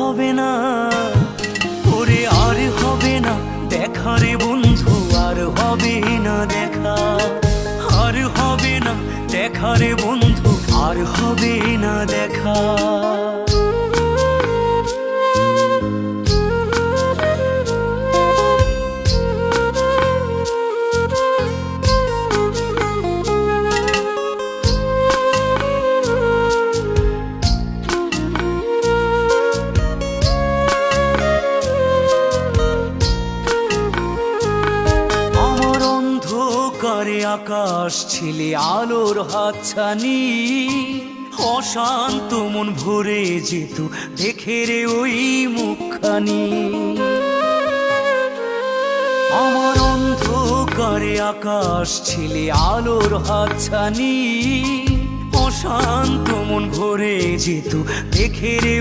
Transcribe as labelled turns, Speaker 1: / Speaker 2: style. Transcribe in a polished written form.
Speaker 1: হবে না, ওরে আর হবে না দেখা রে বন্ধু, আর হবে না দেখা, আর হবে না দেখা রে বন্ধু, আর হবে না দেখা। করে আকাশ ছিলে আলোর হাতছানি, অশান্ত মন ভরে যেত দেখে রে ওই মুখখানি। আমার অন্ধকারে আকাশ ছিলে আলোর হাতছানি, অশান্ত মন ভরে যেত দেখে রে